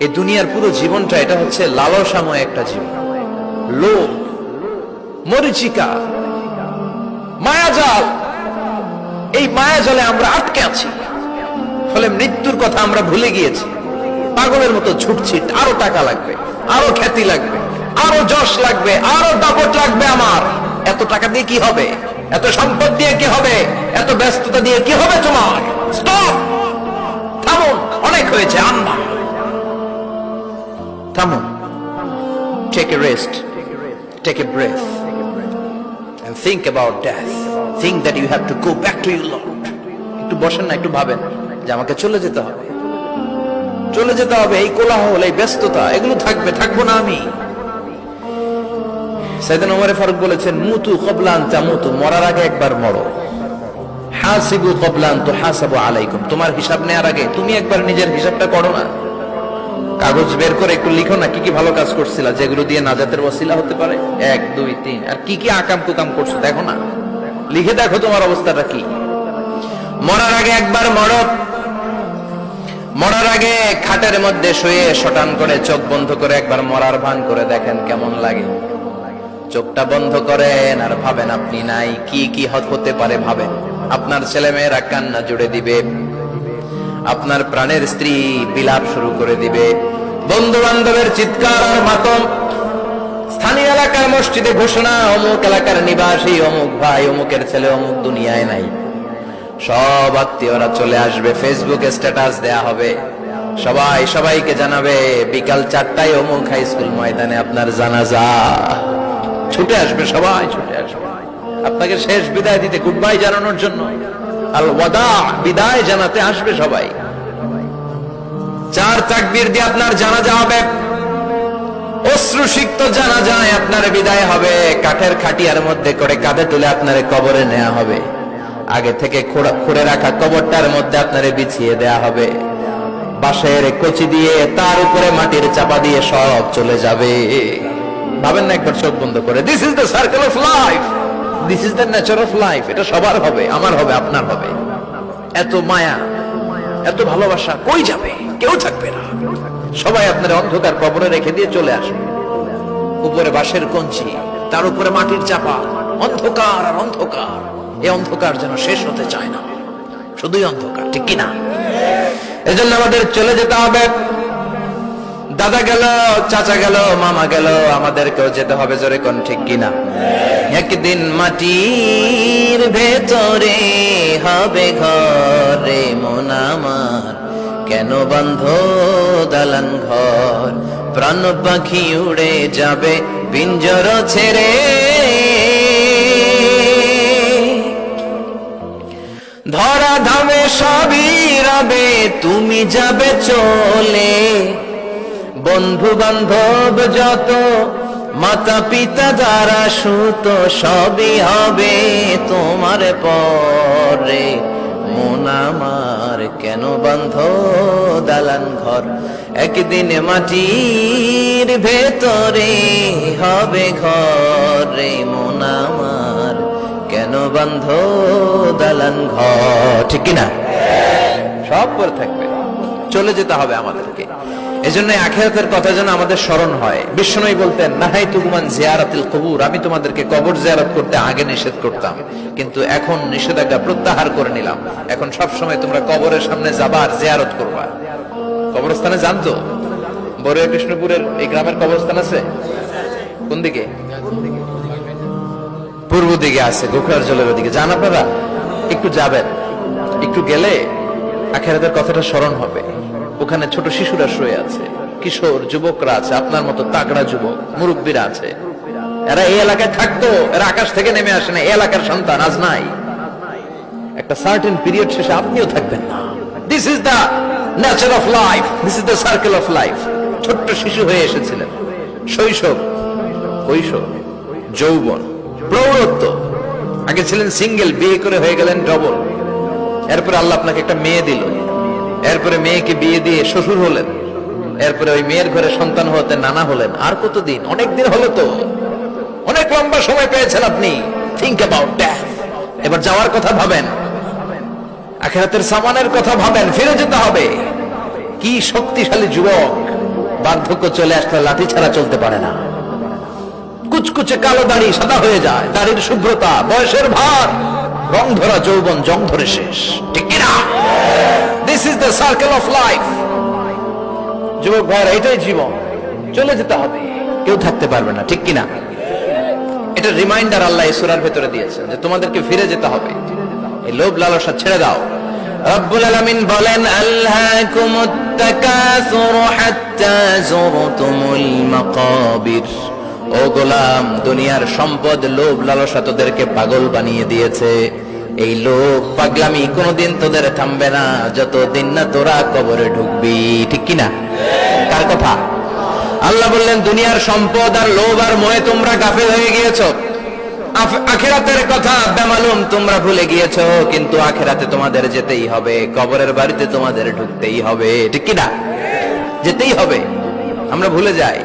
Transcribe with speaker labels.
Speaker 1: এই দুনিয়ার পুরো জীবনটা এটা হচ্ছে লালসাময় একটা জীবন, লোভ, মরিচিকা, মায়াজাল। এই মায়াজালে আমরা আটকে আছি, ফলে মৃত্যুর কথা আমরা ভুলে গিয়েছি। পাগলের মতো ছুটছি, আরো টাকা লাগবে, আরো খ্যাতি লাগবে, আরো যশ লাগবে, আরো দাপট লাগবে। আমার এত টাকা দিয়ে কি হবে? এত সম্পদ দিয়ে কি হবে? এত ব্যস্ততা দিয়ে কি হবে? তোমার স্টপ, থামুন, অনেক হয়েছে। আম্মা থামুন, take a rest, take a breath and think about death. Think that you have to go back to your Lord. একটু বসেন না, একটু ভাবেন যে আমাকে চলে যেতে হবে, চলে যেতে হবে। এই কোলাহল, এই ব্যস্ততা, এগুলো থাকবে, থাকবো না আমি। সাইয়েদনা ওমর ফারুক বলেছেন, মুতু ক্বাবলা আন তামুতু, মরার আগে একবার মরো। হাসিবু ক্বাবলা আন তুহাসাবু আলাইকুম, তোমার হিসাব নেওয়ার আগে তুমি একবার নিজের হিসাবটা করো না। কাগজ বের করে একটু লিখো না, কি কি ভালো কাজ করছিলা, যেগুলো দিয়ে নাজাতের ওসিলা হতে পারে। 1 2 3, আর কি কি আকাম কুকাম করছো দেখো না, লিখে দেখো তোমার অবস্থাটা কি। মরার আগে একবার মরো। মরার আগে খাটের মধ্যে শুয়ে শটান করে চোখ বন্ধ করে একবার মরার ভান করে দেখেন কেমন লাগে। চোখটা বন্ধ করেন আর ভাবেন আপনি নাই, কি কি হতে পারে ভাবেন। আপনার ছেলে মেয়েরা কান্না জুড়ে দিবে, আপনার প্রাণের স্ত্রী বিলাপ শুরু করে দিবে, বন্ধু বান্ধবের চিৎকার আর মাতম, স্থানীয় এলাকার মসজিদে ঘোষণা, অমুক এলাকার নিবাসী অমুক ভাই অমুকের ছেলে অমুক দুনিয়ায় নাই। সব আত্মীয়রা চলে আসবে, ফেসবুকে স্ট্যাটাস দেয়া হবে, সবাই সবাইকে জানাবে বিকাল 4টায় অমুক হাই স্কুল ময়দানে আপনার জানাজা। ছুটে আসবে, সবাই ছুটে আসবে আপনাকে শেষ বিদায় দিতে, গুড বাই জানানোর জন্য, আল ওয়াদা, বিদায় জানাতে আসবে সবাই। 4 তাকবীর দিয়ে আপনার জানাজা হবে, অশ্রুসিক্ত জানাজায় আপনার বিদায় হবে। কাঠের খাটিয়ার মধ্যে করে কাঁধে তুলে আপনার কবরে নেওয়া হবে। আগে থেকে খুঁড়ে রাখা কবরটার মধ্যে আপনারে বিছিয়ে দেয়া হবে। বাঁশের কচি দিয়ে তার উপরে মাটির চাপা দিয়ে সব চলে যাবে। ভাবেন না একবার চোখ বন্ধ করে, this is the circle of life, this is the nature of life. এটা সবার হবে, আমার হবে, আপনার হবে। এত মায়া, এত ভালোবাসা কই যাবে? কেউ থাকবে না, সবাই আপনার অন্ধকার কবরে রেখে দিয়ে চলে আসবে। উপরে বাঁশের কঞ্চি, তার উপরে মাটির চাপা, অন্ধকার আর অন্ধকার। এই অন্ধকার যেন শেষ হতে চায় না, শুধুই অন্ধকার, ঠিক কিনা? এজন্য আমাদের চলে যেতে হবে। দাদা গেল, চাচা গেল, মামা গেল, আমাদেরকেও যেতে হবে, জোরে কোন ঠিক কিনা? একদিন মাটির ভেতরে হবে ঘরে মন আমার, কেন বন্ধ দালান ঘর, প্রাণ পাখি উড়ে যাবে পিঞ্জর ছেড়ে। ধরা ধামে সবই রবে, তুমি যাবে চলে। বন্ধু বান্ধব যত, মাতা পিতা যারা সুত, সবই হবে তোমার পরে। মন আমার কেন বন্ধ দালান ঘর, একদিন মাটির ভেতরে হবে ঘরে মন আমার, কেন বন্ধ দালান ঘর, ঠিক কিনা? সব পরে থাকবে, চলে যেতে হবে আমাদেরকে। এজন্য আখিরাতের কথা যেন আমাদের স্মরণ হয়। বিশ্বনবী বলতেন, নাহাইতুকুমান জিয়ারাতিল কবুর, আমি তোমাদেরকে কবর জিয়ারত করতে আগে নিষেধ করতাম, কিন্তু এখন নিষেধাজ্ঞা প্রত্যাহার করে নিলাম। এখন সব সময় তোমরা কবরের সামনে যাবা আর জিয়ারত করবা। কবরস্থানে জানতো বড়ুয়া কৃষ্ণপুরের এই গ্রামের কবরস্থান আছে কোন দিকে? পূর্ব দিকে আছে, গোখরার জলের ওদিকে। যান আপনারা, একটু যাবেন, একটু গেলে আখিরাতের কথাটা স্মরণ হবে। ওখানে ছোট শিশুরা শুয়ে আছে, কিশোর যুবকরা আছে, আপনার মতো তাগড়া যুবক, মুরব্বীরা আছে। এরা এই এলাকায় থাকতো, এরা আকাশ থেকে নেমে আসে না, এই এলাকার সন্তান, আজ নাই। একটা সার্টেন পিরিয়ড শেষে আপনিও থাকবেন না। This is the nature of life, this is the circle of life. ছোট্ট শিশু হয়ে এসেছিলেন, শৈশব, কৈশোর, যৌবন, প্রৌঢ়ত্ব। আগে ছিলেন সিঙ্গেল, বিয়ে করে হয়ে গেলেন ডবল। এরপরে আল্লাহ আপনাকে একটা মেয়ে দিল, এরপরে মেয়েকে বিয়ে দিয়ে শ্বশুর হলেন, এরপরে ওই মেয়ের ঘরে সন্তান হতে নানা হলেন। আর কতদিন? অনেক দিন হলো তো, অনেক লম্বা সময় পেয়েছেন আপনি। Think about death. এবার যাওয়ার কথা ভাবেন, আখিরাতের সামানের কথা ভাবেন, ফিরে যেতে হবে। কি শক্তিশালী যুবক, বার্ধক্য চলে আসলে লাঠি ছাড়া চলতে পারে না। কুচকুচে কালো দাড়ি সাদা হয়ে যায়, দাড়ির শুভ্রতা, বয়সের ভার, রং ধরা যৌবন জং ধরে শেষ, ঠিক কিনা? This is the circle of life. যুবক ভাইরা, এটাই জীবন, চলে যেতে হবে, কেউ থাকতে পারবে না, ঠিক কিনা? এটা রিমাইন্ডার আল্লাহ এই সূরার ভেতরে দিয়েছেন যে তোমাদেরকে ফিরে যেতে হবে, এই লোভ লালসা ছেড়ে দাও। রব্বুল আলামিন বলেন, আল্লাকুমুত তাকাসুর হাত্তা যুরতুমুল মাকাবির। ও গোলাম, দুনিয়ার সম্পদ, লোভ লালসা তোদেরকে পাগল বানিয়ে দিয়েছে। এই লোভ পাগলামি কোনোদিন তোদের থামবে না যতদিন না তোরা কবরে ঢুকবি, ঠিক কিনা? কার কথা? আল্লাহ বললেন, দুনিয়ার সম্পদ আর লোভ আর মোহে তোমরা গাফেল হয়ে গিয়েছো, আখিরাতের কথা বেমালুম তোমরা ভুলে গিয়েছো। কিন্তু আখিরাতে তোমাদের যেতেই হবে, কবরের বাড়িতে তোমাদের ঢুকতেই হবে, ঠিক কিনা? যেতেই হবে, আমরা ভুলে যাই।